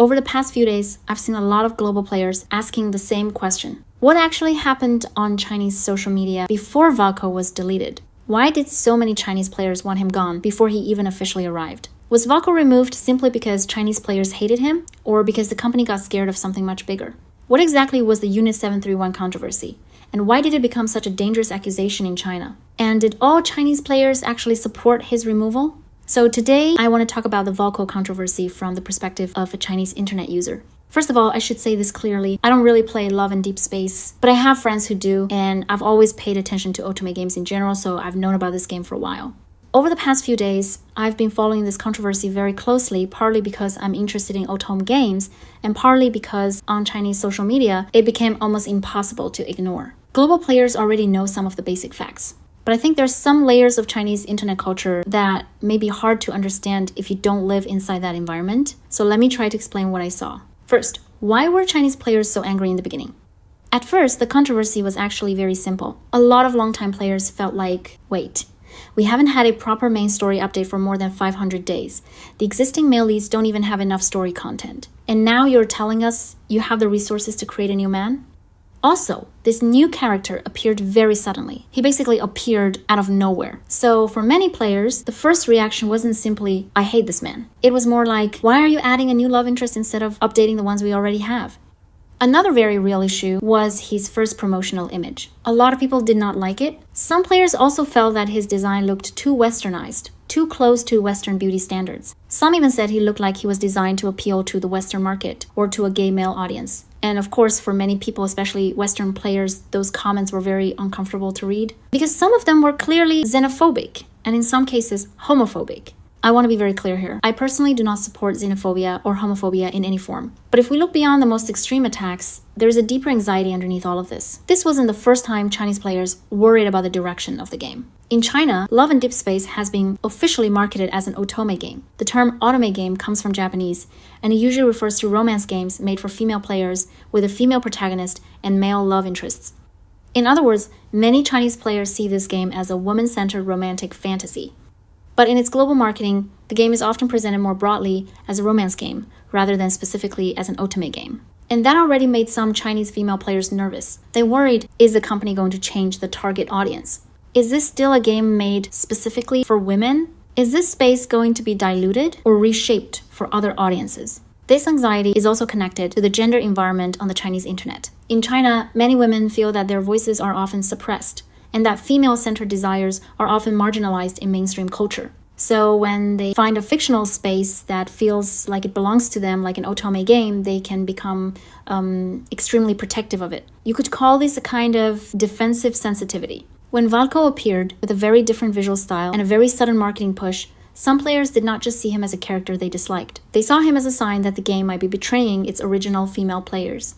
Over the past few days, I've seen a lot of global players asking the same question. What actually happened on Chinese social media before Valko was deleted? Why did so many Chinese players want him gone before he even officially arrived? Was Valko removed simply because Chinese players hated him, or because the company got scared of something much bigger? What exactly was the Unit 731 controversy? And why did it become such a dangerous accusation in China? And did all Chinese players actually support his removal? So today, I want to talk about the Valko controversy from the perspective of a Chinese internet user. First of all, I should say this clearly. I don't really play Love and Deep Space, but I have friends who do, and I've always paid attention to otome games in general, so I've known about this game for a while. Over the past few days, I've been following this controversy very closely, partly because I'm interested in otome games, and partly because on Chinese social media, it became almost impossible to ignore. Global players already know some of the basic facts, but I think there's some layers of Chinese internet culture that may be hard to understand if you don't live inside that environment. So let me try to explain what I saw. First, why were Chinese players so angry in the beginning? At first, the controversy was actually very simple. A lot of longtime players felt like, wait, we haven't had a proper main story update for more than 500 days. The existing male leads don't even have enough story content. And now you're telling us you have the resources to create a new man? Also, this new character appeared very suddenly. He basically appeared out of nowhere. So for many players, the first reaction wasn't simply, I hate this man. It was more like, why are you adding a new love interest instead of updating the ones we already have? Another very real issue was his first promotional image. A lot of people did not like it. Some players also felt that his design looked too westernized, too close to Western beauty standards. Some even said he looked like he was designed to appeal to the Western market or to a gay male audience. And of course, for many people, especially Western players, those comments were very uncomfortable to read because some of them were clearly xenophobic and in some cases homophobic. I want to be very clear here. I personally do not support xenophobia or homophobia in any form. But if we look beyond the most extreme attacks, there's a deeper anxiety underneath all of this. This wasn't the first time Chinese players worried about the direction of the game. In China, Love and Deep Space has been officially marketed as an otome game. The term otome game comes from Japanese, and it usually refers to romance games made for female players with a female protagonist and male love interests. In other words, many Chinese players see this game as a woman-centered romantic fantasy. But in its global marketing, the game is often presented more broadly as a romance game, rather than specifically as an otome game. And that already made some Chinese female players nervous. They worried, is the company going to change the target audience? Is this still a game made specifically for women? Is this space going to be diluted or reshaped for other audiences? This anxiety is also connected to the gender environment on the Chinese internet. In China, many women feel that their voices are often suppressed, and that female-centered desires are often marginalized in mainstream culture. So when they find a fictional space that feels like it belongs to them, like an otome game, they can become extremely protective of it. You could call this a kind of defensive sensitivity. When Valko appeared with a very different visual style and a very sudden marketing push, some players did not just see him as a character they disliked. They saw him as a sign that the game might be betraying its original female players.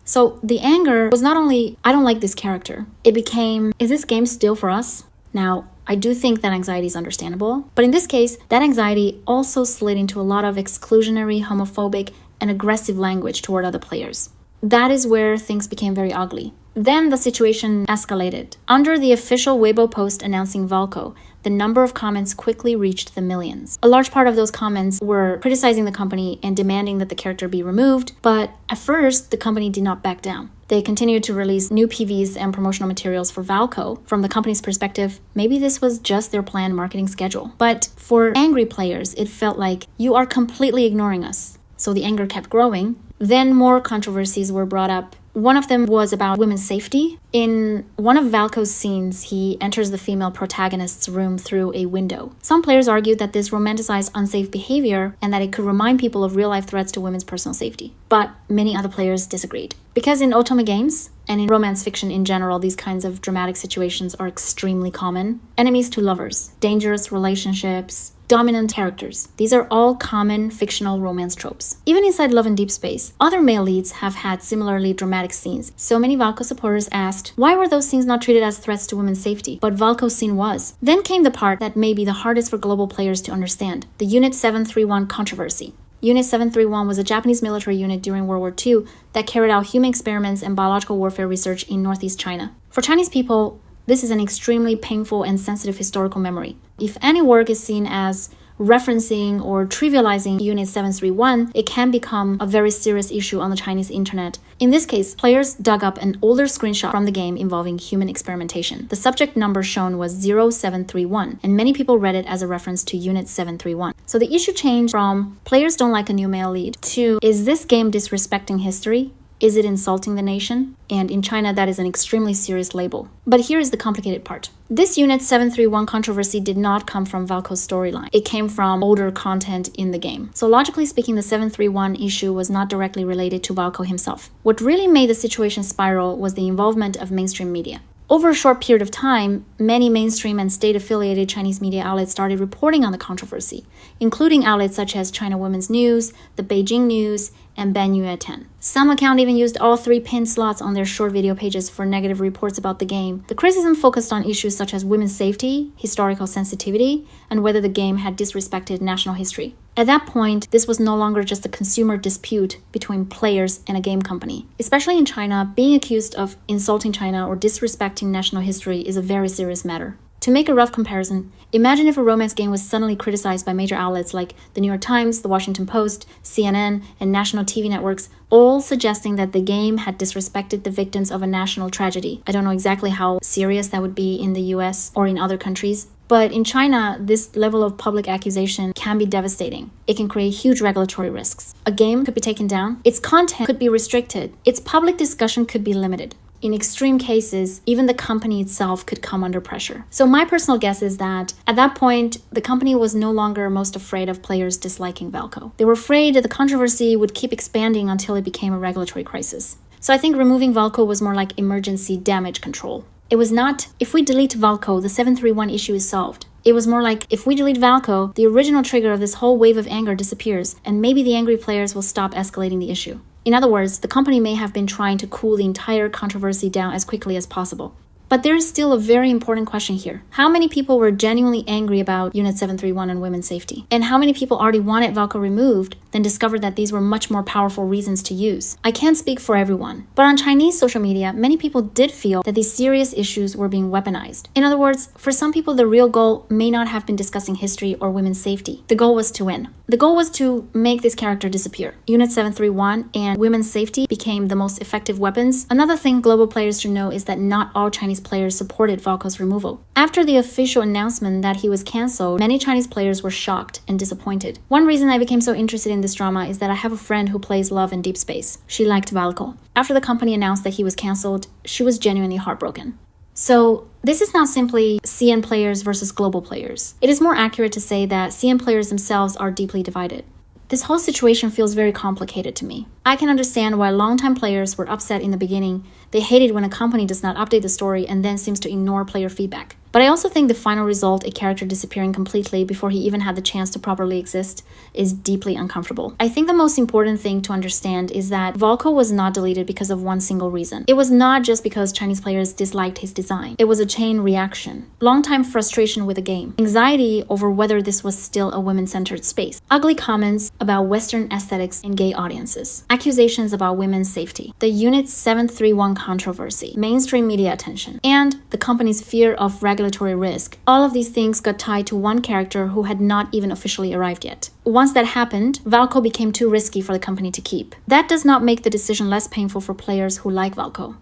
So the anger was not only, I don't like this character. It became, is this game still for us? Now, I do think that anxiety is understandable, but in this case, that anxiety also slid into a lot of exclusionary, homophobic, and aggressive language toward other players. That is where things became very ugly. Then the situation escalated. Under the official Weibo post announcing Valko, the number of comments quickly reached the millions. A large part of those comments were criticizing the company and demanding that the character be removed, but at first, the company did not back down. They continued to release new PVs and promotional materials for Valko. From the company's perspective, maybe this was just their planned marketing schedule. But for angry players, it felt like, you are completely ignoring us. So the anger kept growing. Then more controversies were brought up. One of them was about women's safety. In one of Valko's scenes, he enters the female protagonist's room through a window. Some players argued that this romanticized unsafe behavior and that it could remind people of real-life threats to women's personal safety. But many other players disagreed. Because in otome games, and in romance fiction in general, these kinds of dramatic situations are extremely common. Enemies to lovers, dangerous relationships, dominant characters. These are all common fictional romance tropes. Even inside Love and Deep Space, other male leads have had similarly dramatic scenes. So many Valko supporters asked, why were those scenes not treated as threats to women's safety? But Valko's scene was. Then came the part that may be the hardest for global players to understand, the Unit 731 controversy. Unit 731 was a Japanese military unit during World War II that carried out human experiments and biological warfare research in northeast China. For Chinese people, this is an extremely painful and sensitive historical memory. If any work is seen as referencing or trivializing Unit 731, it can become a very serious issue on the Chinese internet. In this case, players dug up an older screenshot from the game involving human experimentation. The subject number shown was 0731, and many people read it as a reference to Unit 731. So the issue changed from players don't like a new male lead to is this game disrespecting history? Is it insulting the nation? And in China, that is an extremely serious label. But here is the complicated part. This Unit 731 controversy did not come from Valko's storyline. It came from older content in the game. So logically speaking, the 731 issue was not directly related to Valko himself. What really made the situation spiral was the involvement of mainstream media. Over a short period of time, many mainstream and state-affiliated Chinese media outlets started reporting on the controversy, including outlets such as China Women's News, the Beijing News, and Banyue 10. Some accounts even used all 3 pin slots on their short video pages for negative reports about the game. The criticism focused on issues such as women's safety, historical sensitivity, and whether the game had disrespected national history. At that point, this was no longer just a consumer dispute between players and a game company. Especially in China, being accused of insulting China or disrespecting national history is a very serious matter. To make a rough comparison, imagine if a romance game was suddenly criticized by major outlets like the New York Times, the Washington Post, CNN, and national TV networks, all suggesting that the game had disrespected the victims of a national tragedy. I don't know exactly how serious that would be in the US or in other countries, but in China, this level of public accusation can be devastating. It can create huge regulatory risks. A game could be taken down, its content could be restricted, its public discussion could be limited. In extreme cases, even the company itself could come under pressure. So my personal guess is that at that point, the company was no longer most afraid of players disliking Valko. They were afraid that the controversy would keep expanding until it became a regulatory crisis. So I think removing Valko was more like emergency damage control. It was not, if we delete Valko, the 731 issue is solved. It was more like, if we delete Valko, the original trigger of this whole wave of anger disappears, and maybe the angry players will stop escalating the issue. In other words, the company may have been trying to cool the entire controversy down as quickly as possible. But there is still a very important question here. How many people were genuinely angry about Unit 731 and women's safety? And how many people already wanted Valko removed, then discovered that these were much more powerful reasons to use? I can't speak for everyone, but on Chinese social media, many people did feel that these serious issues were being weaponized. In other words, for some people, the real goal may not have been discussing history or women's safety. The goal was to win. The goal was to make this character disappear. Unit 731 and women's safety became the most effective weapons. Another thing global players should know is that not all Chinese players supported Valko's removal. After the official announcement that he was cancelled, many Chinese players were shocked and disappointed. One reason I became so interested in this drama is that I have a friend who plays Love in Deep Space. She liked Valko. After the company announced that he was cancelled, she was genuinely heartbroken. So this is not simply CN players versus global players. It is more accurate to say that CN players themselves are deeply divided. This whole situation feels very complicated to me. I can understand why longtime players were upset in the beginning. They hated when a company does not update the story and then seems to ignore player feedback. But I also think the final result, a character disappearing completely before he even had the chance to properly exist, is deeply uncomfortable. I think the most important thing to understand is that Valko was not deleted because of one single reason. It was not just because Chinese players disliked his design. It was a chain reaction. Long-time frustration with the game. Anxiety over whether this was still a women-centered space. Ugly comments about Western aesthetics in gay audiences. Accusations about women's safety. The Unit 731 controversy. Mainstream media attention. And the company's fear of regulatory risk. All of these things got tied to one character who had not even officially arrived yet. Once that happened, Valko became too risky for the company to keep. That does not make the decision less painful for players who like Valko.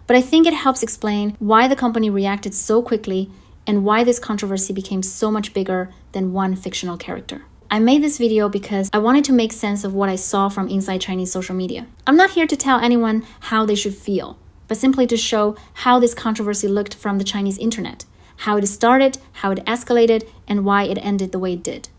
But I think it helps explain why the company reacted so quickly and why this controversy became so much bigger than one fictional character. I made this video because I wanted to make sense of what I saw from inside Chinese social media. I'm not here to tell anyone how they should feel, but simply to show how this controversy looked from the Chinese internet, how it started, how it escalated, and why it ended the way it did.